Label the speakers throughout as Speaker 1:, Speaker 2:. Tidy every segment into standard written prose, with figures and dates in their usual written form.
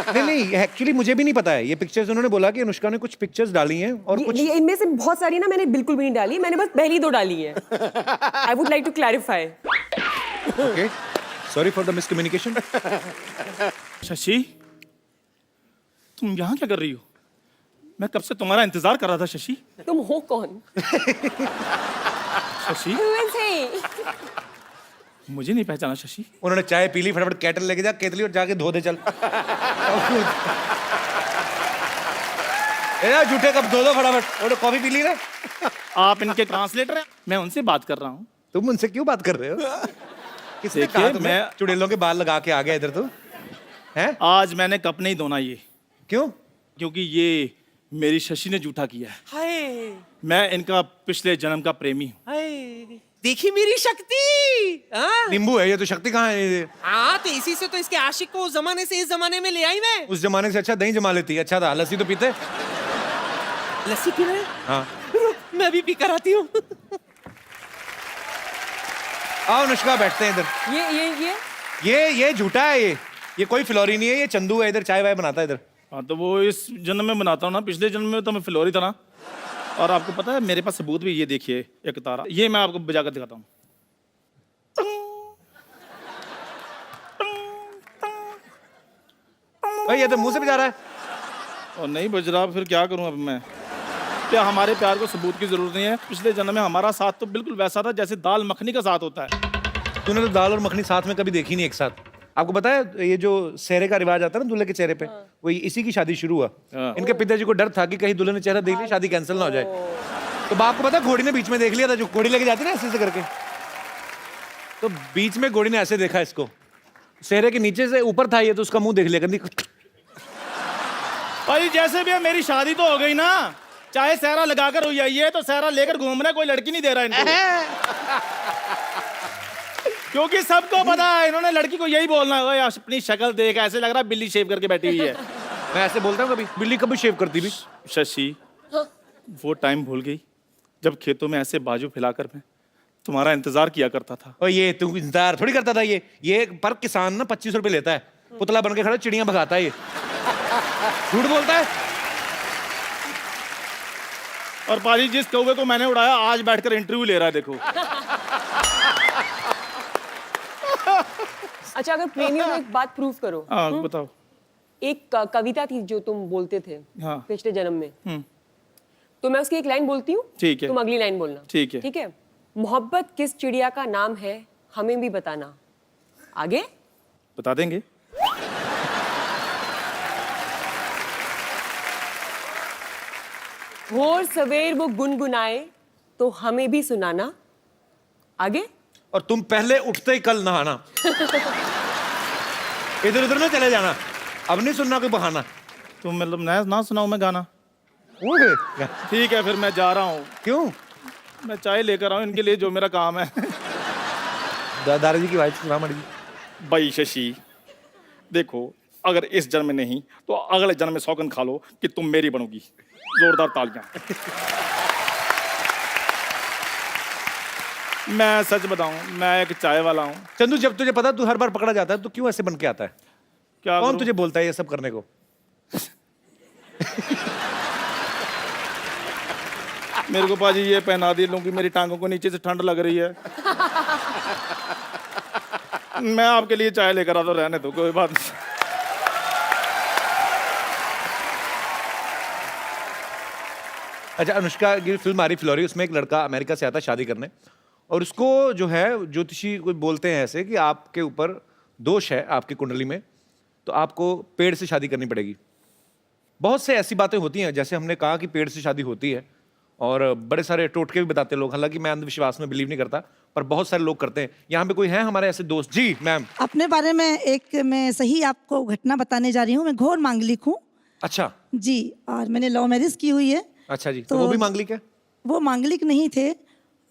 Speaker 1: नहीं एक्चुअली मुझे भी नहीं पता है। ये पिक्चर्स उन्होंने बोला कि अनुष्का ने कुछ पिक्चर्स डाली हैं और कुछ
Speaker 2: इनमें से बहुत सारी ना मैंने बिल्कुल भी नहीं डाली, मैंने बस पहली 2 डाली है। I would like to clarify.
Speaker 1: Okay, sorry for the miscommunication.
Speaker 3: Shashi, तुम यहाँ क्या कर रही हो? मैं कब से तुम्हारा इंतजार कर रहा था शशि।
Speaker 2: तुम हो कौन?
Speaker 3: Shashi,
Speaker 2: Who is he?
Speaker 3: मुझे नहीं पहचाना शशि।
Speaker 1: उन्होंने चाय पी ली, फटाफट केटल लेके जा केतली और जाके धो दे चल। ए झूठे कब धो दो फटाफट, और कॉफी पी ली ना।
Speaker 3: आप इनके ट्रांसलेटर हैं, मैं उनसे बात कर रहा हूँ।
Speaker 1: तुम उनसे क्यों बात कर रहे हो? किसने
Speaker 3: देखिए,
Speaker 1: कहा तुम्हें
Speaker 3: मैं
Speaker 1: चुड़ैलों के बाल लगा के आ गया इधर? तो हैं?
Speaker 3: आज मैंने कप नहीं धोना ये,
Speaker 1: क्यों?
Speaker 3: क्योंकि ये मेरी शशि ने झूठा किया है।
Speaker 4: हाय
Speaker 3: मैं इनका पिछले जन्म का प्रेमी हूँ।
Speaker 4: हाय, देखी मेरी शक्ति। हाँ
Speaker 1: नींबू है ये तो, शक्ति कहाँ है ये?
Speaker 4: हाँ, तो इसी से तो इसके आशिक को उस जमाने से इस जमाने में ले आई मैं।
Speaker 1: उस जमाने से अच्छा दही जमा लेती है। अच्छा था, लस्सी तो पीते।
Speaker 4: लस्सी पी रहे?
Speaker 1: हाँ
Speaker 4: मैं भी पी कर आती हूँ।
Speaker 1: आओ अनुष्का, बैठते हैं इधर। ये झूठा है ये कोई फिलौरी नहीं है, ये चंदू है। इधर चाय वाय बनाता है इधर।
Speaker 3: हाँ, तो वो इस जन्म में बनाता हूँ ना, पिछले जन्म में तो मैं फिलौरी था ना। और आपको पता है मेरे पास सबूत भी, ये देखिए एक तारा, ये मैं आपको बजाकर दिखाता हूँ।
Speaker 1: भाई ये तो मुंह से बजा रहा है।
Speaker 3: और नहीं बज रहा, फिर क्या करूँ अब मैं? क्या हमारे प्यार को सबूत की जरूरत नहीं है? पिछले जन्म में हमारा साथ तो बिल्कुल वैसा था जैसे दाल मखनी का साथ होता है।
Speaker 1: तूने तो दाल और मखनी साथ में कभी देखी नहीं एक साथ। आपको पता है ये जो सेहरे का रिवाज आता है ना दूल्हे के चेहरे पे, वो इसी की शादी शुरू हुआ। इनके पिताजी को डर था कि कहीं दूल्हे ने चेहरा देख लिया, शादी कैंसिल ना हो जाए। तो बाप को पता है घोड़ी ने बीच में देख लिया था, जो घोड़ी लेके जाती है ना ऐसे करके। तो बीच में घोड़ी ने ऐसे देखा इसको, सेहरे के नीचे से ऊपर था ये, तो उसका मुंह देख लिया गंदी।
Speaker 3: भाई जैसे भी है, मेरी शादी तो हो गई ना। चाहे सहरा लगाकर हो जाइए, तो सहरा लेकर घूमना कोई लड़की नहीं दे रहा इनको। क्योंकि सबको पता है इन्होंने लड़की को यही बोलना है, ओए अपनी शक्ल देख, ऐसे लग रहा है बिल्ली शेव करके बैठी हुई है।
Speaker 1: मैं ऐसे बोलता हूँ कभी, बिल्ली कभी शेव करती भी?
Speaker 3: शशि, वो टाइम भूल गई जब खेतों में ऐसे बाजू फैलाकर मैं तुम्हारा इंतजार किया करता था।
Speaker 1: और ये तू इंतजार थोड़ी करता था। ये पर किसान ना 25 रुपए लेता है, पुतला बन के खड़ा चिड़ियां भगाता है ये। झूठ बोलता है।
Speaker 3: और पाजी जिस कौवे को मैंने उड़ाया आज बैठकर इंटरव्यू ले रहा है, देखो।
Speaker 2: अच्छा, अगर प्रेमियों में एक बात प्रूव करो।
Speaker 3: हाँ बताओ।
Speaker 2: एक कविता थी जो तुम बोलते थे
Speaker 3: हाँ।
Speaker 2: पिछले जन्म में। तो मैं उसकी एक लाइन बोलती हूँ,
Speaker 3: ठीक है।
Speaker 2: तुम अगली लाइन बोलना।
Speaker 3: ठीक है।
Speaker 2: ठीक है। मोहब्बत किस चिड़िया का नाम है, हमें भी बताना। आगे
Speaker 3: बता देंगे।
Speaker 2: भोर सवेर वो गुनगुनाए तो हमें भी सुनाना। आगे
Speaker 1: और तुम पहले उठते ही कल नहाना। इधर उधर ना चले जाना, अब नहीं सुनना कोई बहाना।
Speaker 3: तुम मतलब ना सुनाऊं मैं गाना?
Speaker 1: ओके
Speaker 3: ठीक है, फिर मैं जा रहा हूँ।
Speaker 1: क्यों?
Speaker 3: मैं चाय लेकर आऊँ इनके लिए, जो मेरा काम है।
Speaker 1: दादाजी की वाइफ सुना मर्जी।
Speaker 3: भाई शशि, देखो अगर इस जन्म में नहीं तो अगले जन्म में सौगंध खा लो कि तुम मेरी बनोगी। जोरदार तालियां। मैं सच बताऊं, मैं एक चाय वाला हूं।
Speaker 1: चंदू, जब तुझे पता तू हर बार पकड़ा जाता है तो क्यों ऐसे बन के आता है?
Speaker 3: क्या
Speaker 1: कौन
Speaker 3: करूं?
Speaker 1: तुझे बोलता है ये सब करने को?
Speaker 3: मेरे को पाजी ये पहना दी लूंगी, मेरी टांगों को नीचे से ठंड लग रही है। मैं आपके लिए चाय लेकर आता, रहने दो, कोई बात नहीं।
Speaker 1: अच्छा, अनुष्का की फिल्म आ रही फिलौरी, उसमें एक लड़का अमेरिका से आता है शादी करने, और उसको जो है ज्योतिषी कोई बोलते हैं ऐसे कि आपके ऊपर दोष है आपकी कुंडली में, तो आपको पेड़ से शादी करनी पड़ेगी। बहुत से ऐसी बातें होती हैं, जैसे हमने कहा कि पेड़ से शादी होती है, और बड़े सारे टोटके भी बताते हैं लोग। हालांकि मैं अंधविश्वास में बिलीव नहीं करता, पर बहुत सारे लोग करते हैं। यहाँ पे कोई है हमारे ऐसे दोस्त? जी मैम।
Speaker 5: अपने बारे में एक मैं सही आपको घटना बताने जा रही हूँ। मैं घोर मांगलिक हूँ
Speaker 1: अच्छा
Speaker 5: जी, और मैंने लव मैरिज की हुई है।
Speaker 1: अच्छा जी, तो वो भी मांगलिक है?
Speaker 5: वो मांगलिक नहीं थे,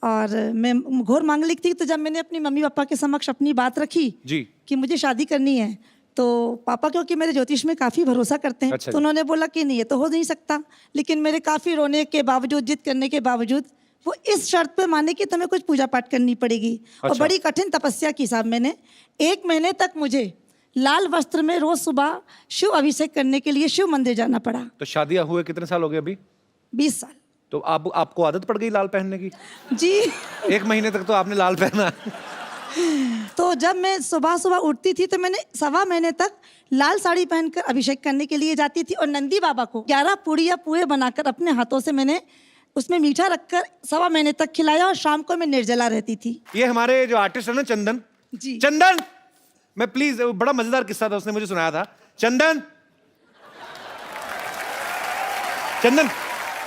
Speaker 5: और मैं घोर मांगलिक थी। तो जब मैंने अपनी मम्मी पापा के समक्ष अपनी बात रखी
Speaker 1: जी
Speaker 5: कि मुझे शादी करनी है, तो पापा क्योंकि मेरे ज्योतिष में काफ़ी भरोसा करते हैं,
Speaker 1: अच्छा
Speaker 5: तो
Speaker 1: जी।
Speaker 5: उन्होंने बोला कि नहीं ये तो हो नहीं सकता। लेकिन मेरे काफ़ी रोने के बावजूद, जिद करने के बावजूद, वो इस शर्त पे माने कि तुम्हें कुछ पूजा पाठ करनी पड़ेगी। और
Speaker 1: अच्छा।
Speaker 5: बड़ी कठिन तपस्या की साहब मैंने। 1 महीने तक मुझे लाल वस्त्र में रोज सुबह शिव अभिषेक करने के लिए शिव मंदिर जाना पड़ा।
Speaker 1: तो शादियां हुए कितने साल हो गए अभी?
Speaker 5: 20 साल।
Speaker 1: तो आपको आदत पड़ गई लाल पहनने की?
Speaker 5: जी।
Speaker 1: 1 महीने तक तो आपने लाल पहना।
Speaker 5: तो जब मैं सुबह सुबह उठती थी तो मैंने 1.25 महीने तक लाल साड़ी पहनकर अभिषेक करने के लिए जाती थी। और नंदी बाबा को 11 पूड़िया पुए बनाकर अपने हाथों से मैंने उसमें मीठा रखकर 1.25 महीने तक खिलाया। और शाम को मैं निर्जला रहती थी।
Speaker 1: ये हमारे जो आर्टिस्ट है ना चंदन
Speaker 5: जी।
Speaker 1: चंदन, मैं प्लीज, बड़ा मजेदार किस्सा था, उसने मुझे सुनाया था। चंदन चंदन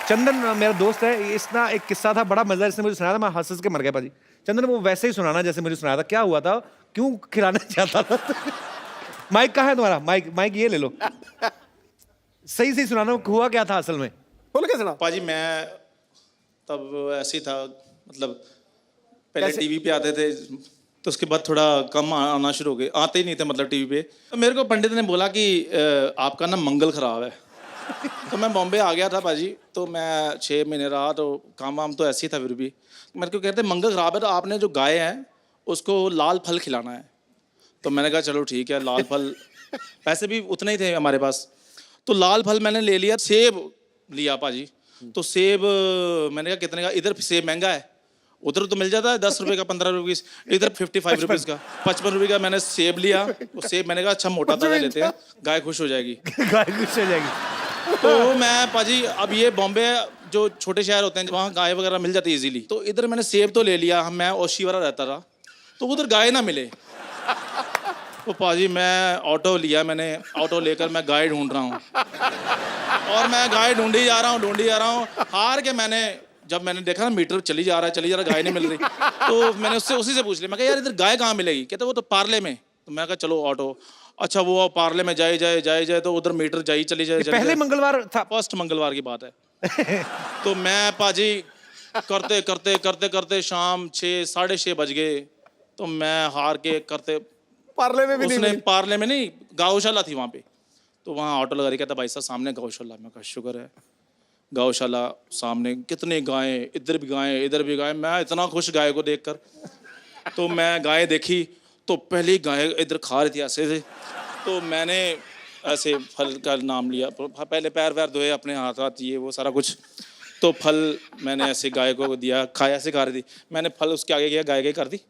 Speaker 1: चंदन मेरा दोस्त है, इसना एक किस्सा था बड़ा मजेदार, इसने मुझे सुनाया था, मैं हंस हंस के मर गया पाजी। चंदन वो वैसे ही सुनाना जैसे मुझे सुनाया था। क्या हुआ था, क्यों खिलाने जाता था? माइक कहाँ है तुम्हारा? माइक ये ले लो, सही सही सुनाना, हुआ क्या था असल में?
Speaker 6: बोल के सुना।
Speaker 7: पाजी मैं तब ऐसे ही था, मतलब पहले टीवी पे आते थे, तो उसके बाद थोड़ा कम आना शुरू हो गए, आते ही नहीं थे मतलब टीवी पे। तो मेरे को पंडित ने बोला कि आपका ना मंगल खराब है। तो मैं बॉम्बे आ गया था पाजी, तो मैं 6 महीने रहा, तो काम वाम तो ऐसे ही था। फिर भी मेरे को कहते मंगल खराब है, तो आपने जो गाय है उसको लाल फल खिलाना है। तो मैंने कहा चलो ठीक है, लाल फल, पैसे भी उतने ही थे हमारे पास, तो लाल फल मैंने ले लिया। सेब लिया पाजी, तो सेब मैंने कहा कितने का, इधर सेब महंगा है, उधर तो मिल जाता है 10 रुपए का, 15 रुपए का, इधर 55 रुपीज़ का, 55 रुपए का मैंने सेब लिया। वो सेब मैंने कहा अच्छा मोटा ताजा लेते हैं, गाय खुश हो जाएगी।
Speaker 1: गाय खुश हो जाएगी।
Speaker 7: तो मैं पाजी, अब ये बॉम्बे जो छोटे शहर होते हैं वहाँ गाय वगैरह मिल जाती है इजीली, तो इधर मैंने सेब तो ले लिया। मैं ओशीवारा रहता था, तो उधर गाय ना मिले, तो पाजी मैं ऑटो लिया, मैंने ऑटो लेकर मैं गाय ढूंढ रहा हूँ, और मैं गाय ढूंढी जा रहा हूँ। हार के जब मैंने देखा ना मीटर चली जा रहा है, गाय नहीं मिल रही, तो मैंने उसी से पूछ लिया, मैं कहा यार इधर गाय कहाँ मिलेगी? कहते वो तो पार्ले में। तो मैं कहा चलो ऑटो, अच्छा वो पार्ले में जाए तो उधर मीटर चली जाए।
Speaker 1: पहले मंगलवार था,
Speaker 7: फर्स्ट मंगलवार की बात है। तो मैं पाजी करते शाम 6 साढ़े 6 बज गए, तो मैं हार के करते,
Speaker 6: पार्ले में भी नहीं
Speaker 7: उसने
Speaker 6: मिली।
Speaker 7: पार्ले में नहीं, गौशाला थी वहाँ पे, तो वहाँ ऑटो लगा रही, कहता भाई साहब सामने गौशाला। मैं कहा शुक्र है, गौशाला सामने, कितने गायें, इधर भी गायें इधर भी गायें। मैं इतना खुश गाय को देखकर, तो मैं गाय देखी, तो पहली गाय इधर खा रही थी ऐसे से, तो मैंने ऐसे फल का नाम लिया, पहले पैर वैर धोए अपने हाथ ये वो सारा कुछ, तो फल मैंने ऐसे गाय को दिया, खाया, ऐसे खा रही थी, मैंने फल उसके आगे किया, गाय कर दी।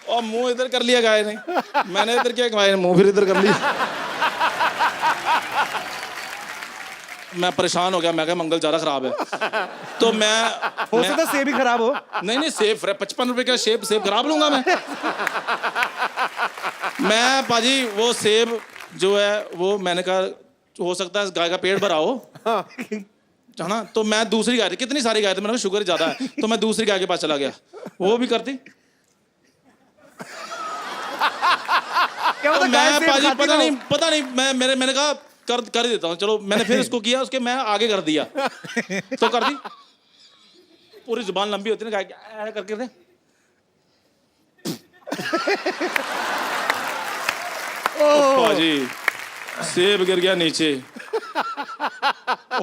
Speaker 7: और मुंह इधर कर लिया गाय ने, मैंने इधर किया, गाय ने मुंह फिर इधर कर लिया। मैं परेशान हो गया, मैं कहा मंगल ज़्यादा खराब है। तो
Speaker 1: हो सकता है सेब ही खराब हो।
Speaker 7: नहीं सेब 55 रुपए का सेब खराब लूंगा मैं पाजी वो सेब जो है वो मैंने कहा हो सकता है गाय का पेट भरा हो, है ना। तो मैं दूसरी गाय थी, कितनी सारी गाय थी, मैंने कहा शुगर ज्यादा है, तो मैं दूसरी गाय के पास चला गया, वो भी करती। तो मैं पाजी पता नहीं मैंने कहा कर देता हूँ, चलो मैंने फिर इसको किया, उसके मैं आगे कर दिया, तो कर दी। पूरी जुबान लंबी होती है ना गाय की, करके दे। पाजी सेब गिर गया नीचे।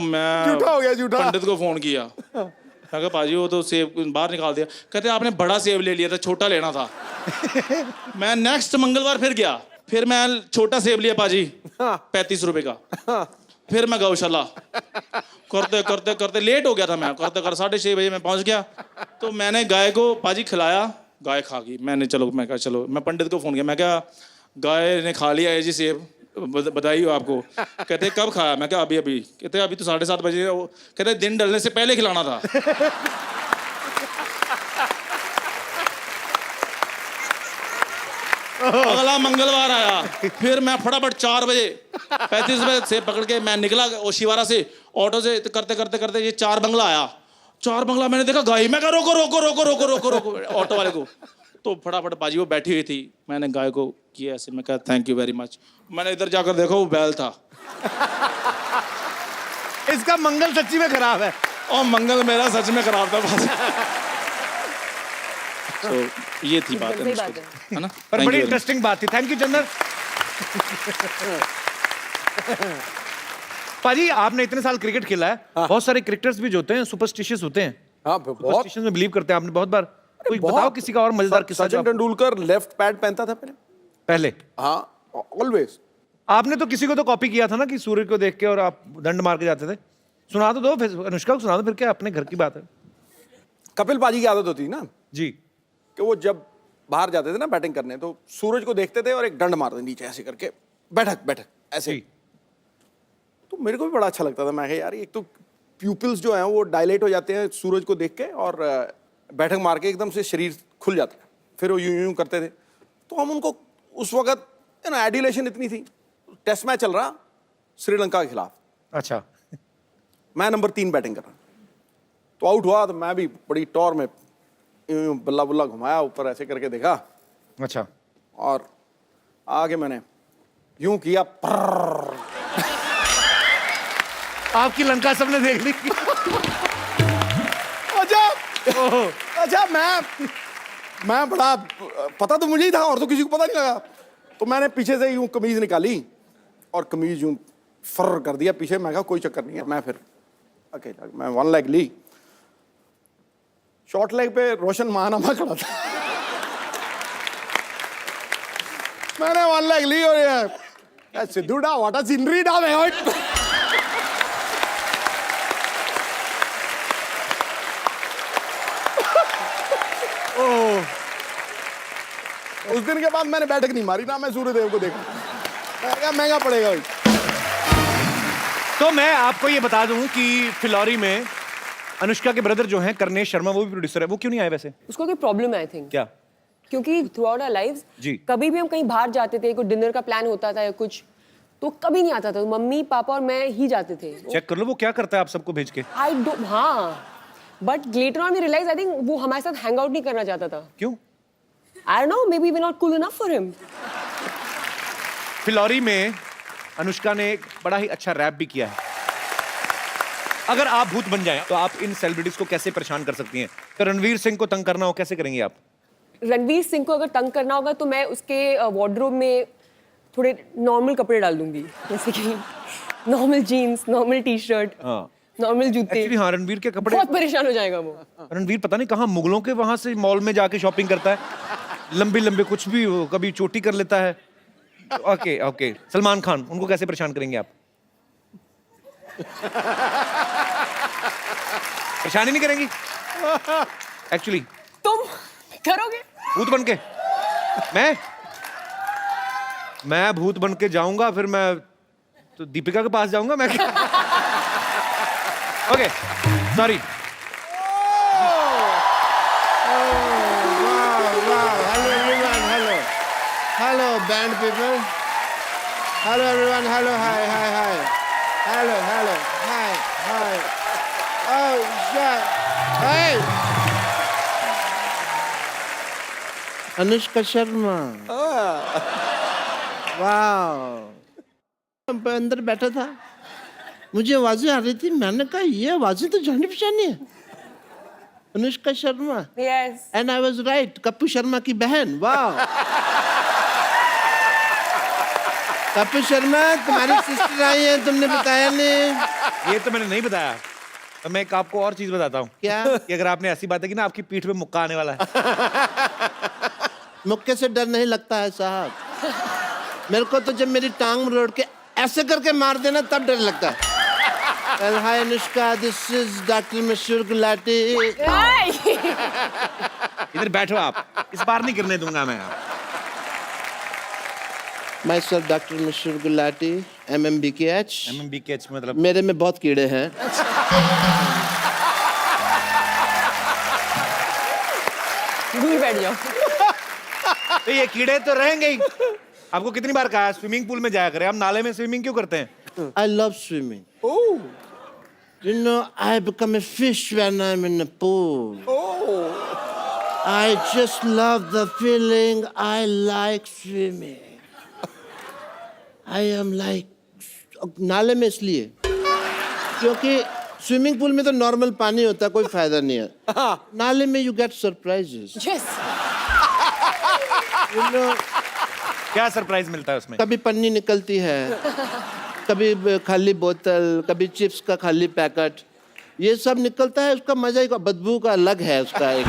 Speaker 7: मैं
Speaker 6: झूठा हो गया, झूठा।
Speaker 7: पंडित को फोन किया, मैं कहा पाजी वो तो सेब बाहर निकाल दिया। कहते आपने बड़ा सेब ले लिया था, छोटा लेना था। मैं नेक्स्ट मंगलवार फिर गया, फिर मैं छोटा सेब लिया पाजी 35 रुपए का। फिर मैं गौशाला करते लेट हो गया था, मैं करते 6:30 बजे मैं पहुंच गया। तो मैंने गाय को पाजी खिलाया, गाय खा गई। मैं कहा चलो, मैं पंडित को फोन किया, मैं क्या गाय ने खा लिया है जी सेब, बधाई हो आपको। कहते कब खाया? मैं क्या अभी। कहते अभी तो 7:30 बजे। कहते दिन ढलने से पहले खिलाना था। अगला मंगलवार आया, फिर मैं फटाफट 4 बजे 35 रुपए से पकड़ के मैं निकला ओशीवारा से, ऑटो से करते ये 4 बंगला आया। 4 बंगला मैंने देखा गाय, मैं कहा रोको ऑटो वाले को। तो फटाफट बाजी वो बैठी हुई थी, मैंने गाय को किया ऐसे, मैं कहा थैंक यू वेरी मच। मैंने इधर जाकर देखा वो बैल था।
Speaker 1: इसका मंगल सच्ची में खराब है।
Speaker 7: और मंगल मेरा सच में खराब था बस। तो ये थी बात
Speaker 2: सही बात
Speaker 7: अनुष्का
Speaker 2: है।
Speaker 7: है ना।
Speaker 1: पर
Speaker 7: Thank
Speaker 1: बड़ी
Speaker 7: you very much.
Speaker 1: इंटरेस्टिंग बात थी। थैंक यू चंदन। पाजी आपने इतने साल क्रिकेट खेला है, बहुत सारे क्रिकेटर्स भी जो होते हैं सुपरस्टिशियस होते हैं,
Speaker 6: हाँ बहुत।
Speaker 1: सुपरस्टिशन में बिलीव करते हैं। आपने बहुत बार कोई
Speaker 6: बहुत।
Speaker 1: बताओ किसी का और मजेदार किस्सा जो
Speaker 6: सचिन
Speaker 1: आपको-
Speaker 6: तेंदुलकर लेफ्ट पैड पहनता था पहले।
Speaker 1: पहले
Speaker 6: हाँ ऑलवेज।
Speaker 1: आपने तो किसी को तो कॉपी किया था ना कि सूर्य को देख के और आप दंड मार के जाते थे। सुना तो दो फिर, अनुष्का को सुना दो फिर, क्या अपने घर की बात है।
Speaker 6: कपिल पाजी की आदत होती थी ना
Speaker 1: जी
Speaker 6: कि वो जब बाहर जाते थे ना बैटिंग करने तो सूरज को देखते थे और एक डंड मारते नीचे ऐसे करके, बैठक बैठक ऐसे।
Speaker 1: जी।
Speaker 6: तो मेरे को भी बड़ा अच्छा लगता था। मैं कहा यार एक तो प्यूपिल्स जो हैं वो डायलेट हो जाते हैं सूरज को देख के, और बैठक मार के एकदम से शरीर खुल जाता है, फिर वो यूं यूं करते थे। तो हम उनको उस वक्त एडिलेशन इतनी थी। टेस्ट मैच चल रहा श्रीलंका के खिलाफ,
Speaker 1: अच्छा
Speaker 6: मैं नंबर 3 बैटिंग कर रहा, तो आउट हुआ तो मैं भी बड़ी टॉर में यूं यूं बल्ला बुल्ला घुमाया, ऊपर ऐसे करके देखा
Speaker 1: अच्छा।
Speaker 6: और आगे मैंने यूं किया, पर्र।
Speaker 1: आपकी लंका सबने देख ली।
Speaker 6: अच्छा मैं बड़ा, पता तो मुझे ही था और तो किसी को पता नहीं लगा। तो मैंने पीछे से यूं कमीज निकाली और कमीज यूं फर कर दिया पीछे। मैं कहा कोई चक्कर नहीं है। मैं फिर अकेला मैं 1 लेग ली, शॉर्ट लेग पे रोशन महानामा खड़ा था। मैंने 1 लेग ली और ये सिद्धू डा वाटा सीनरी डा मैं उस दिन के बाद मैंने बैठक नहीं मारी ना, मैं सूर्यदेव को देखा। मैं क्या महंगा पड़ेगा भाई।
Speaker 1: तो मैं आपको ये बता दूं कि फिलौरी में अनुष्का के ब्रदर जो हैं करनेश शर्मा, वो भी प्रोड्यूसर है। वो क्यों नहीं आए वैसे?
Speaker 2: उसको कोई प्रॉब्लम है आई थिंक,
Speaker 1: क्या?
Speaker 2: क्योंकि थ्रू आउट आवर लाइव्स
Speaker 1: जी।
Speaker 2: कभी भी हम कहीं बाहर जाते थे, कोई डिनर का प्लान होता था या कुछ, तो कभी नहीं आता था। मम्मी पापा और मैं ही जाते थे।
Speaker 1: चेक कर लो वो क्या करता है आप सबको भेज के।
Speaker 2: आई डोंट, हाँ, but later on we realize I think वो हमारे साथ हैंग आउट नहीं करना चाहता था।
Speaker 1: क्यों?
Speaker 2: I don't know, maybe we not cool enough for him.
Speaker 1: Phillauri में अनुष्का ने एक बड़ा ही अच्छा रैप भी किया है। अगर आप भूत बन जाएं तो आप इन सेलिब्रिटीज को कैसे परेशान कर सकती हैं? तो रणवीर सिंह को तंग करना हो कैसे करेंगी आप?
Speaker 2: रणवीर सिंह को अगर तंग करना होगा तो मैं उसके वार्डरोब में थोड़े नॉर्मल कपड़े डाल दूंगी, जैसे कि normal jeans, normal T shirt,
Speaker 1: हाँ।
Speaker 2: नॉर्मल जूते।
Speaker 1: एक्चुअली हाँ, रणवीर के कपड़े,
Speaker 2: बहुत परेशान हो जाएगा वो।
Speaker 1: रणवीर पता नहीं कहाँ मुगलों के वहां से मॉल में जाके शॉपिंग करता है, लंबे लंबे कुछ भी, कभी चोटी कर लेता है। ओके ओके, सलमान खान, उनको कैसे परेशान करेंगे आप? परेशानी नहीं करेंगी एक्चुअली?
Speaker 2: तुम करोगे?
Speaker 1: भूत बन के? मैं भूत बन के जाऊंगा, फिर मैं तो दीपिका के पास जाऊंगा मैं। Okay sorry.
Speaker 8: Hello, band people. Hello, everyone. Hello, hi, hi, hi. Hello, hello, hi, hi. Oh, shit. Hey! Anushka Sharma. वाह। अंदर बैठा था, मुझे आवाजें आ रही थी। मैंने कहा ये आवाजें तो जानी पहचानी है, Anushka Sharma.
Speaker 2: Yes.
Speaker 8: And I was right, Kappu Sharma की बहन। वाह। कपिल शर्मा तुम्हारी सिस्टर आई है, तुमने बताया नहीं।
Speaker 1: ये तो मैंने नहीं बताया। तो मैं एक आपको और चीज बताता हूँ।
Speaker 8: क्या?
Speaker 1: कि अगर आपने ऐसी बात है कि ना आपकी पीठ पे मुक्का आने वाला है।
Speaker 8: मुक्के से डर नहीं लगता है साहब। मेरे को तो जब मेरी टांग रोड़ के ऐसे करके मार देना तब डर लगता है। Well, hi Anushka, this is doctor मशहूर गुलाटी।
Speaker 1: इधर बैठो आप, इस बार नहीं करने दूंगा मैं।
Speaker 8: Myself डॉक्टर मशहूर गुलाटी, MMBKH।
Speaker 1: MMBKH मतलब?
Speaker 8: मेरे में बहुत कीड़े हैं।
Speaker 2: दूर बैठ जाओ।
Speaker 1: तो ये कीड़े तो रहेंगे ही। आपको कितनी बार कहा स्विमिंग पूल में जाया करें, हम नाले में स्विमिंग क्यों करते हैं?
Speaker 8: I love swimming. Oh. You know, I become a fish when I'm in the pool. Oh. I just love the feeling. I like swimming. I am like नाले में इसलिए क्योंकि स्विमिंग पूल में तो नॉर्मल पानी होता है, कोई फायदा नहीं है। नाले में you get surprises.
Speaker 2: Yes
Speaker 8: you know,
Speaker 1: क्या सरप्राइज मिलता है उसमें?
Speaker 8: कभी पन्नी निकलती है, कभी खाली बोतल, कभी चिप्स का खाली पैकेट, ये सब निकलता है। उसका मजा एक बदबू का अलग है उसका एक।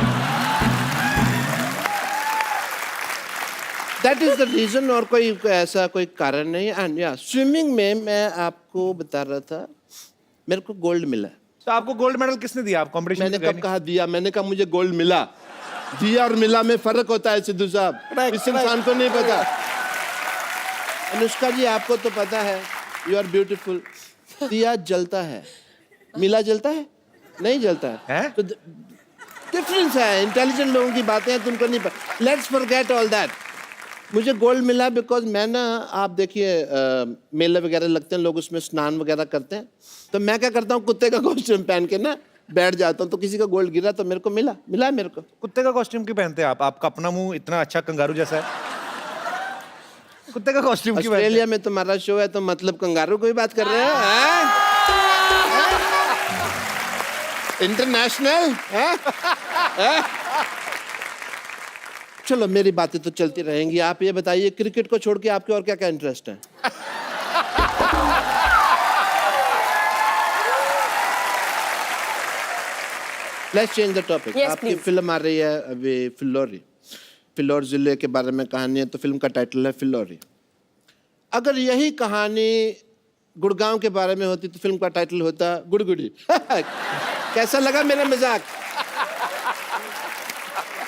Speaker 8: दैट इज द रीजन, और कोई ऐसा कोई कारण नहीं। एंड या स्विमिंग में मैं आपको बता रहा था, मेरे को गोल्ड मिला।
Speaker 1: तो आपको गोल्ड मेडल किसने दिया? आप कंपटीशन
Speaker 8: मैंने कब कहा दिया? मैंने कहा मुझे गोल्ड मिला। दिया और मिला में फर्क होता है सिद्धू साहब, इस इंसान को नहीं पता। अनुष्का जी आपको तो पता है, यू आर ब्यूटीफुल। दिया जलता है, मिला जलता है? नहीं जलता है। तो डिफरेंस है, इंटेलिजेंट लोगों की बातें हैं, तुमको नहीं पता। Let's forget all that. मुझे गोल्ड मिला बिकॉज मैं ना, आप देखिए मेले वगैरह लगते हैं, लोग उसमें स्नान वगैरह करते हैं, तो मैं क्या करता हूँ, कुत्ते का कॉस्ट्यूम पहन के ना बैठ जाता हूँ, तो किसी का गोल्ड गिरा तो मेरे को मिला है मेरे को।
Speaker 1: कुत्ते का कॉस्ट्यूम क्यों पहनते हैं आप? आपका अपना मुंह इतना अच्छा कंगारू जैसा है, कुत्ते का कॉस्ट्यूम क्यों?
Speaker 8: ऑस्ट्रेलिया में तुम्हारा शो है तो मतलब कंगारू को ही बात कर रहे हो? इंटरनेशनल? चलो मेरी बातें तो चलती रहेंगी। आप ये बताइए, क्रिकेट को छोड़ के आपके और क्या क्या इंटरेस्ट है? Let's change the topic.
Speaker 2: Yes,
Speaker 8: आपकी
Speaker 2: please.
Speaker 8: फिल्म आ रही है अभी, फिल्लौरी। फिल्लौर जिले के बारे में कहानी है, तो फिल्म का टाइटल है फिल्लौरी। अगर यही कहानी गुड़गांव के बारे में होती तो फिल्म का टाइटल होता गुड़गुड़ी। कैसा लगा मेरा मजाक?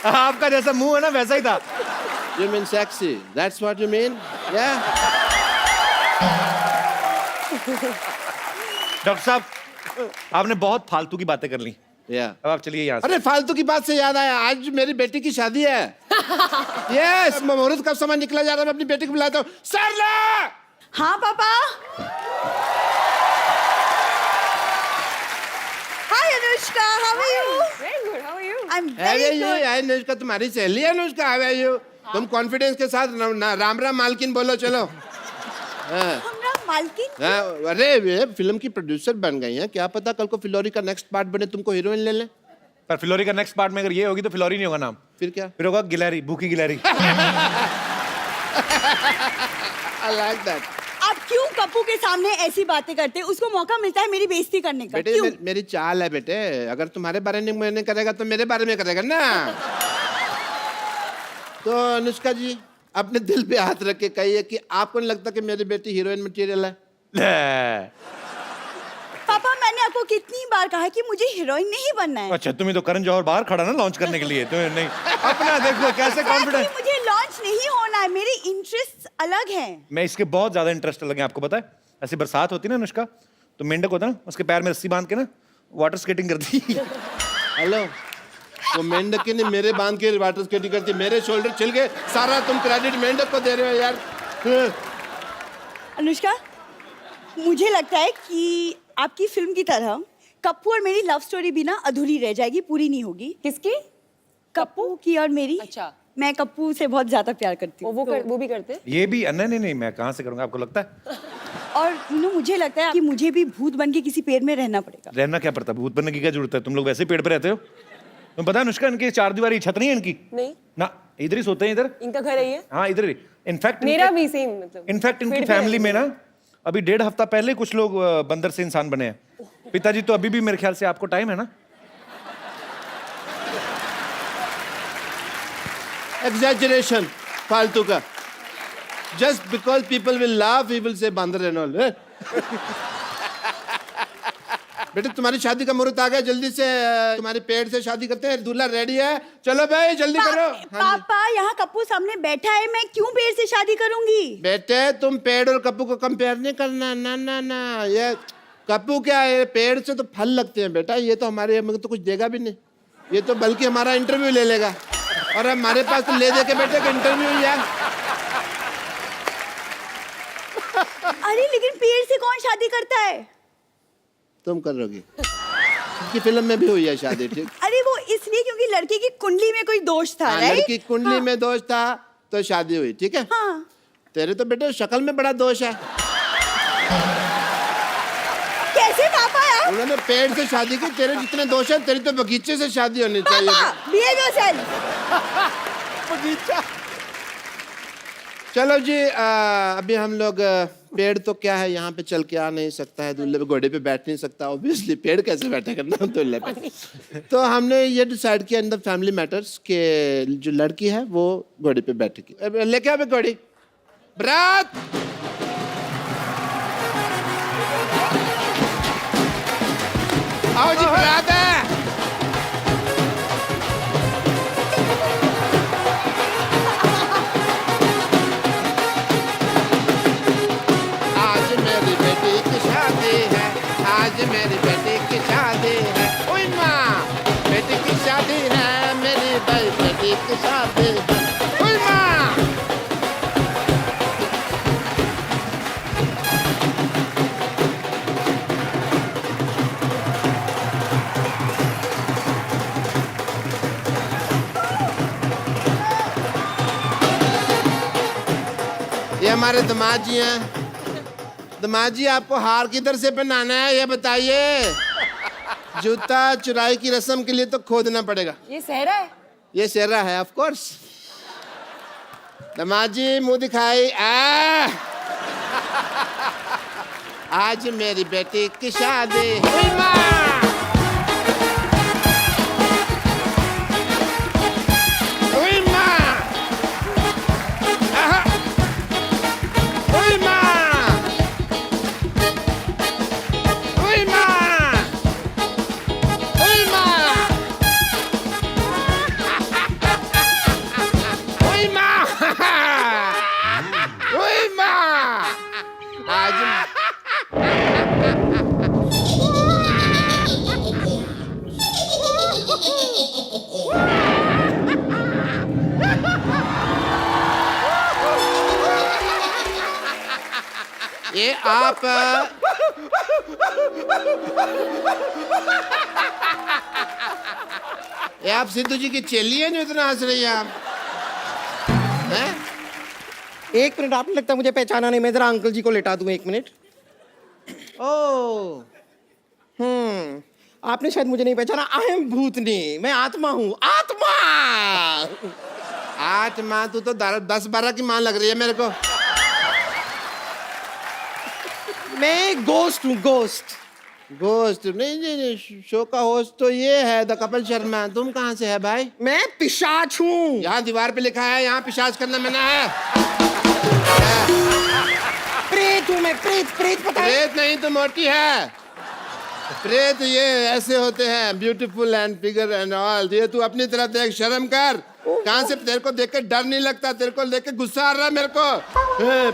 Speaker 1: आपका जैसा मुंह है ना वैसा ही था।
Speaker 8: You mean sexy? That's what you mean? Yeah.
Speaker 1: Doctor साहब, आपने बहुत फालतू की बातें कर ली।
Speaker 8: Yeah.
Speaker 1: अब आप चलिए यहाँ से।
Speaker 8: अरे फालतू की बात से याद आया, आज मेरी बेटी की शादी है। यस, मुहूर्त का समय निकला जा रहा है, मैं अपनी बेटी को बुलाता हूँ। सरला!
Speaker 5: हाँ पापा। Hi Anushka, how are you?
Speaker 2: Very good, how are you?
Speaker 5: I am
Speaker 8: How
Speaker 5: very
Speaker 8: are you?
Speaker 5: Good.
Speaker 8: Anushka तुम्हारी सहेली है अनुष्का, how are you? तुम कॉन्फिडेंस के साथ राम राम मालकिन बोलो, चलो। हाँ।
Speaker 5: हमरा मालकिन।
Speaker 8: हाँ, अरे ये फिल्म की प्रोड्यूसर बन गई हैं, क्या पता कल को फिल्लौरी का नेक्स्ट पार्ट बने, तुमको हीरोइन ले लें।
Speaker 1: पर फिलौरी का नेक्स्ट पार्ट में अगर ये होगी तो फिलौरी नहीं होगा नाम,
Speaker 8: फिर क्या?
Speaker 1: फिर होगा गिलहरी, भूखी गिलहरी।
Speaker 8: I like that.
Speaker 5: आप क्यों कप्पू के सामने ऐसी बातें करते हैं? उसको मौका मिलता है मेरी बेइज्जती करने का।
Speaker 8: बेटे
Speaker 5: क्यों?
Speaker 8: मेरी चाल है बेटे, अगर तुम्हारे बारे में मैंने करेगा तो मेरे बारे में करेगा ना। तो अनुष्का जी अपने दिल पे हाथ रख के कहिए कि आपको नहीं लगता कि मेरी बेटी हीरोइन मटेरियल है?
Speaker 5: पापा मैंने आपको कितनी बार कहा है कि मुझे हीरोइन नहीं बनना है।
Speaker 1: अच्छा, तुम्हें तो करण जौहर बाहर खड़ा ना लॉन्च करने के लिए, तुम्हें नहीं। अपना देखो कैसे कॉन्फिडेंस।
Speaker 5: मुझे लॉन्च नहीं होना है, मेरे इंटरेस्ट अलग हैं।
Speaker 1: मैं इसके बहुत ज्यादा इंटरेस्ट लगे, आपको पता है। ऐसी बरसात होती ना अनुष्का, तो मेंढक होता ना, उसके पैर में रस्सी बांध के ना वाटर स्केटिंग करती।
Speaker 8: हेलो, वो मेंढक ने मेरे बांध के वाटर स्केटिंग करती, मेरे शोल्डर छिल गए, सारा तुम क्रेडिट मेंढक को दे रहे हो यार।
Speaker 5: अनुष्का, मुझे लगता है कि आपकी फिल्म की तरह कप्पू और मेरी लव स्टोरी भी ना अधूरी रह जाएगी, पूरी नहीं होगी।
Speaker 2: किसकी?
Speaker 5: कप्पू की और मेरी।
Speaker 2: अच्छा।
Speaker 5: मैं कप्पू से बहुत ज्यादा प्यार करती हूँ।
Speaker 2: वो भी करते हैं?
Speaker 1: ये भी नहीं, मैं कहाँ से करूंगा, आपको लगता है?
Speaker 5: और मुझे लगता है कि मुझे भी भूत बन के किसी पेड़ में रहना पड़ेगा।
Speaker 1: रहना क्या पड़ता, भूत बनने की क्या जरूरत है? तुम लोग वैसे ही पेड़ पे रहते हो। तुम्हें पता है अनुष्का, इनकी 4 दीवारी छत नहीं है इनकी
Speaker 2: नहीं,
Speaker 1: ना, इधर ही सोते हैं इधर।
Speaker 2: इनका घर है ये?
Speaker 1: हाँ इधर ही। इनफैक्ट
Speaker 2: मेरा भी सेम, मतलब
Speaker 1: इनफैक्ट इनकी
Speaker 2: पेड़ पे
Speaker 1: फैमिली में
Speaker 2: रहते
Speaker 1: ना अभी 1.5 हफ्ता पहले कुछ लोग बंदर से इंसान बने हैं। पिताजी तो अभी भी मेरे ख्याल से, आपको टाइम है ना?
Speaker 8: एग्जैजरेशन फालतू का। Just because people will laugh he will say बांदर एंड ऑल। बेटे तुम्हारी शादी का मुहूर्त आ गया, जल्दी से तुम्हारे पेड़ से शादी करते हैं, दूल्हा रेडी है, चलो भाई जल्दी करो। हाँ जी।
Speaker 5: पापा यहाँ कप्पू सामने बैठा है, मैं क्यों पेड़ से शादी करूंगी?
Speaker 8: बेटे तुम पेड़ और कप्पू को कंपेयर नहीं करना, ना ना ना। ये कप्पू क्या है, पेड़ से तो फल लगते हैं बेटा, ये तो हमारे हमें तो कुछ देगा भी नहीं, ये तो बल्कि हमारा इंटरव्यू ले लेगा, और हमारे पास तो ले दे के बेटे का इंटरव्यू ही है।
Speaker 5: अरे लेकिन पेड़ से कौन शादी करता है?
Speaker 8: तुम करोगी, की फिल्म में भी हुई है शादी, ठीक?
Speaker 5: अरे वो इसलिए क्योंकि लड़के की कुंडली में कोई दोष था,
Speaker 8: हाँ,
Speaker 5: राइट?
Speaker 8: लड़की कुंडली में दोष था तो शादी हुई, ठीक है?
Speaker 5: हाँ।
Speaker 8: तेरे तो बेटे शक्ल में बड़ा दोष है।
Speaker 5: कैसे पापा यार?
Speaker 8: उन्होंने पेड़ से शादी की, तेरे जितने दोष हैं तेरी तो बगीचे से शादी होनी चाहिए थी।
Speaker 2: behave yourself.
Speaker 8: चलो जी, अभी हम लोग पेड़ तो क्या है, यहाँ पे चल के आ नहीं सकता है, दूल्हे पे घोड़े पे बैठ नहीं सकता, ऑब्वियसली पेड़ कैसे बैठे करना दूल्हे पे। तो हमने ये डिसाइड किया इन द फैमिली मैटर्स कि जो लड़की है वो घोड़े पे बैठेगी। लेके आओ घोड़ी, बरात। आओ जी, बरात है। आज मेरी बेटी की शादी है, आज मेरी बेटी की शादी है। ओए माँ, बेटी की शादी है, मेरी भाई बेटी की शादी है। ओए माँ। ये हमारे दामाद जी हैं। दामाद जी, आपको हार किधर से पहनाना है ये बताइए। जूता चुराई की रस्म के लिए तो खोदना पड़ेगा।
Speaker 2: ये सहरा है।
Speaker 8: ये सेहरा है, ऑफ कोर्स। दामाद जी, मुंह दिखाई। आज मेरी बेटी की शादी है। आज ये आप ये आप सिद्धू जी की चेली है जो इतना हंस रही है आप? हैं?
Speaker 9: एक मिनट, आपने लगता है मुझे पहचाना नहीं। मैं जरा अंकल जी को लेटा दूं, एक मिनट।
Speaker 8: ओ,
Speaker 9: आपने शायद मुझे नहीं पहचाना। आई एम भूतनी, मैं आत्मा हूँ। आत्मा।
Speaker 8: आत्मा, तू तो 10-12 की मां लग रही है मेरे को।
Speaker 9: मैं गोस्ट हूँ, गोस्ट।
Speaker 8: गोस्ट नहीं, नहीं, शो का होस्ट तो ये है द कपिल शर्मा। तुम कहाँ से है भाई?
Speaker 9: मैं पिशाच हूँ।
Speaker 8: यहाँ दीवार पे लिखा है यहाँ पिशाच करना मना है।
Speaker 9: प्रेत हूँ मैं, प्रेत। प्रेत पता है?
Speaker 8: प्रेत नहीं तो मोटी है। प्रेत ये ऐसे होते हैं, beautiful and figure and all. ये तू अपनी तरफ देख, शर्म कर। कहाँ से तेरे को देख के डर नहीं लगता? तेरे को देख के गुस्सा आ रहा है मेरे को।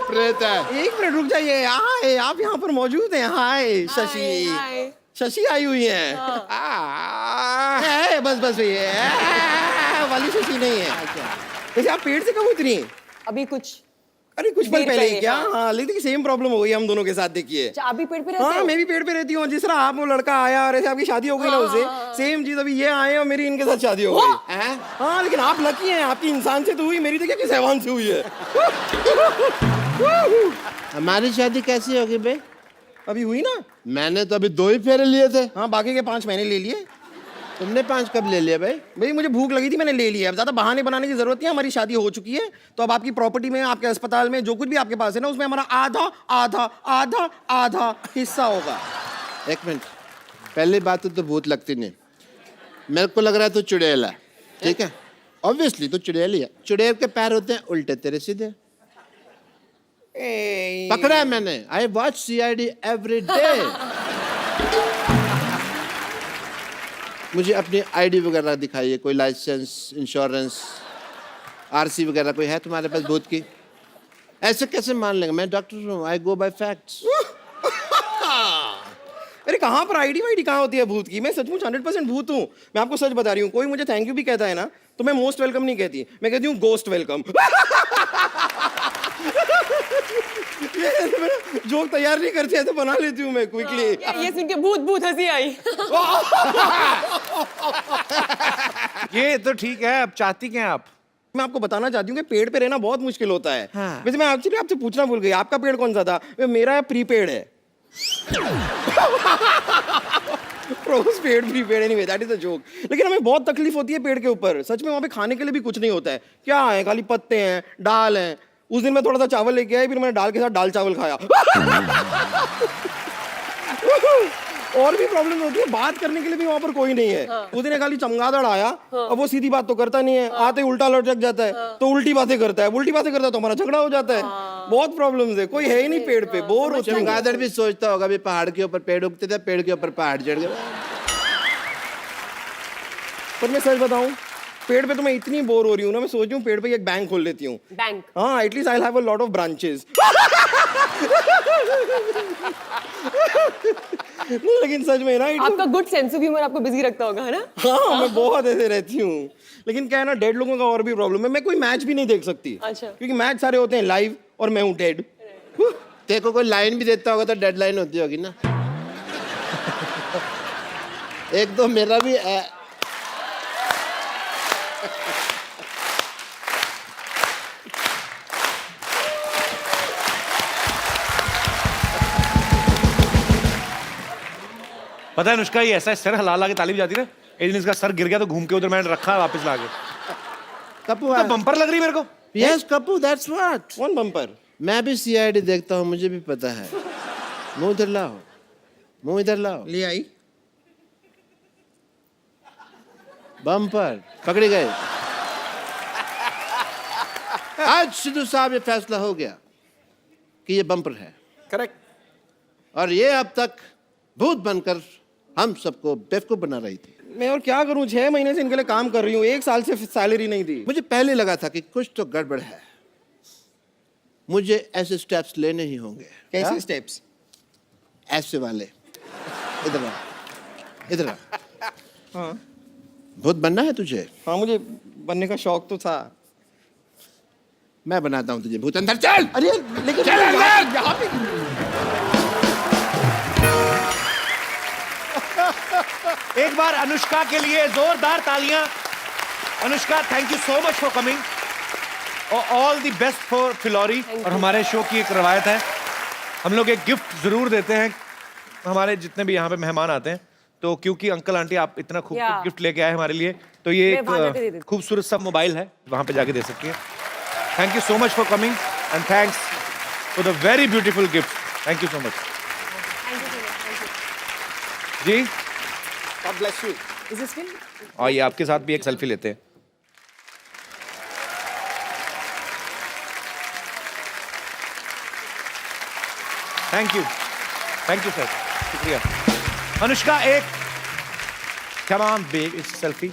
Speaker 8: प्रेत है।
Speaker 9: एक मिनट रुक जाइए। हाय, आप यहाँ पर मौजूद हैं? हाय शशि।
Speaker 2: हाय।
Speaker 9: शशि आई हुई है। बस बस ये वाली शशि नहीं है। वैसे आप पेड़ से कब उतरी?
Speaker 2: अभी कुछ
Speaker 9: अरे कुछ पल
Speaker 2: देर
Speaker 9: पहले
Speaker 2: पहले,
Speaker 9: क्या?
Speaker 2: हाँ।
Speaker 9: हाँ, लेकिन सेम प्रॉब्लम हो गई हम दोनों के साथ, देखिए।
Speaker 2: अच्छा, आप भी पेड़ पे रहते
Speaker 9: हाँ,
Speaker 2: हो?
Speaker 9: मैं भी पेड़ पे रहती हूँ। जिस तरह आप वो लड़का आया और ऐसे आपकी शादी हो गई ना उसे, सेम चीज अभी ये आए और मेरी इनके साथ शादी हो गई। हाँ, लेकिन आप लकी हैं, आपकी इंसान से तो हुई, मेरी तो क्या किस हैवान से हुई है।
Speaker 8: हमारी शादी कैसी होगी भाई?
Speaker 9: अभी हुई ना।
Speaker 8: मैंने तो अभी 2 ही फेरे लिए थे।
Speaker 9: हाँ, बाकी के 5 मैंने ले लिए।
Speaker 8: तुमने 5 कब ले लिया भाई?
Speaker 9: भाई मुझे भूख लगी थी, मैंने ले लिया। अब ज्यादा बहाने बनाने की जरूरत नहीं है, हमारी शादी हो चुकी है। तो अब आपकी प्रॉपर्टी में, आपके अस्पताल में जो कुछ भी आपके पास है ना, उसमें हमारा आधा आधा आधा आधा हिस्सा होगा।
Speaker 8: एक मिनट, पहली बात तो भूत लगती नहीं। मेरे को लग रहा है तू चुड़ैल है, ठीक है? ऑब्वियसली तू चुड़ैल ही है। चुड़ैल के पैर होते हैं उल्टे, तेरे सीधे। पकड़ा है मैंने। I watch CID every day. मुझे अपनी ID वगैरह दिखाइए, कोई लाइसेंस, इंश्योरेंस, RC वगैरह कोई है तुम्हारे पास भूत की? ऐसे कैसे मान लेंगे? मैं डॉक्टर हूँ, आई गो बाय फैक्ट्स।
Speaker 9: अरे कहाँ पर ID वाईडी कहाँ होती है भूत की? मैं सचमुच 100% भूत हूँ। मैं आपको सच बता रही हूँ। कोई मुझे थैंक यू भी कहता है ना, तो मैं मोस्ट वेलकम नहीं कहती, मैं कहती हूँ गोस्ट वेलकम। जोक तैयार नहीं करते हैं तो बना लेती हूँ मैं क्विकली।
Speaker 2: ये सुन के भूत भूत हंसी आई।
Speaker 1: ये तो ठीक है, अब चाहती क्या हैं आप?
Speaker 9: मैं आपको बताना चाहती हूँ कि पेड़ पे रहना बहुत मुश्किल होता है।
Speaker 8: हाँ।
Speaker 9: वैसे मैं एक्चुअली आपसे पूछना भूल गई, आपका पेड़ कौन सा था? मेरा प्रीपेड है। रोज पेड़ anyway that is a joke. लेकिन हमें बहुत तकलीफ होती है पेड़ के ऊपर, सच में वहाँ पे खाने के लिए भी कुछ नहीं होता है। क्या है, खाली पत्ते हैं, दाल है। उस दिन मैं थोड़ा सा चावल लेके आया, फिर मैंने दाल के साथ दाल चावल खाया। और भी प्रॉब्लम होती है, बात करने के लिए भी वहाँ पर कोई नहीं है। उस दिन खाली चमगादड़ आया, अब वो सीधी बात तो करता नहीं है, आते ही उल्टा लटक जाता है, तो उल्टी बातें करता है, तो हमारा झगड़ा हो जाता है। बहुत प्रॉब्लम्स है, कोई है ही नहीं पेड़ पे, बोर होते हैं।
Speaker 8: चमगादड़ भी सोचता होगा भी पहाड़ के ऊपर पेड़ उगते थे, पेड़ के ऊपर पहाड़ चढ़ गए।
Speaker 9: पर मैं सच बताऊं, पेड़ पे तो मैं इतनी बोर हो रही हूँ ना, मैं सोच रही हूँ पेड़ पे एक बैंक खोल लेती हूँ।
Speaker 2: बैंक?
Speaker 9: हाँ, at least I have a lot of branches. लेकिन सच में ना
Speaker 2: आपका गुड सेंस ऑफ ह्यूमर आपको बिजी रखता होगा, है ना?
Speaker 9: हाँ, मैं बहुत ऐसे रहती हूँ। लेकिन क्या है ना, डेड लोगों का और भी प्रॉब्लम है, मैं कोई मैच भी नहीं देख सकती।
Speaker 2: अच्छा।
Speaker 9: क्योंकि मैच सारे होते हैं लाइव और मैं हूँ डेड।
Speaker 8: तेरे को कोई लाइन भी देता होगा तो डेडलाइन होती होगी ना। एक तो मेरा भी
Speaker 1: पता है अनुष्का, ये ऐसा है, सर हिला के ताली बजाती ना, एक दिन इसका सर गिर गया तो घूम के उधर मैंने रखा वापस लाके।
Speaker 8: कपूर
Speaker 1: तो बम्पर लग रही है मेरे को।
Speaker 8: Yes Kapoor, that's what.
Speaker 9: कौन बम्पर?
Speaker 8: मैं भी सीआईडी देखता हूँ, मुझे भी पता है। मुंह इधर लाओ, मुंह इधर लाओ।
Speaker 9: ले आई।
Speaker 8: बम्पर पकड़े गए। आज सिद्धू साहब ये फैसला हो गया कि ये बम्पर है,
Speaker 6: करेक्ट।
Speaker 8: और ये अब तक भूत बनकर हम सबको बेवकूफ बना रही थी।
Speaker 9: मैं और क्या करूं, 6 महीने से इनके लिए काम कर रही हूँ, 1 साल से सैलरी नहीं दी।
Speaker 8: मुझे पहले लगा था कि कुछ तो गड़बड़ है, मुझे ऐसे स्टेप्स लेने ही होंगे।
Speaker 9: कैसे स्टेप्स?
Speaker 8: ऐसे वाले। इधर आ, इधर आ।
Speaker 9: हाँ
Speaker 8: भूत बनना है तुझे?
Speaker 9: हाँ, मुझे बनने का शौक तो था।
Speaker 8: मैं बनाता हूँ तुझे भूत। अंदर चल।
Speaker 9: अरे लेकिन
Speaker 8: चल अंदर।
Speaker 9: यहाँ पे
Speaker 1: एक बार अनुष्का के लिए जोरदार तालियां। Anushka, thank you so much for coming और all the best for Phillauri. और हमारे शो की एक रवायत है, हम लोग एक गिफ्ट जरूर देते हैं हमारे जितने भी यहाँ पे मेहमान आते हैं। तो क्योंकि अंकल आंटी आप इतना खूबसूरत गिफ्ट लेके आए हमारे लिए, तो ये
Speaker 2: मैं वहाँ जाके दे
Speaker 1: एक
Speaker 2: देती
Speaker 1: खूबसूरत सा मोबाइल है, वहाँ पे जाके दे सकती है। Thank you so much for coming and thanks for the very beautiful gift. Thank you so much ji.
Speaker 6: God bless you.
Speaker 2: Is this film?
Speaker 1: और ये आपके साथ भी एक सेल्फी लेते हैं। थैंक यू सर, शुक्रिया। अनुष्का, एक come on babe, it's selfie.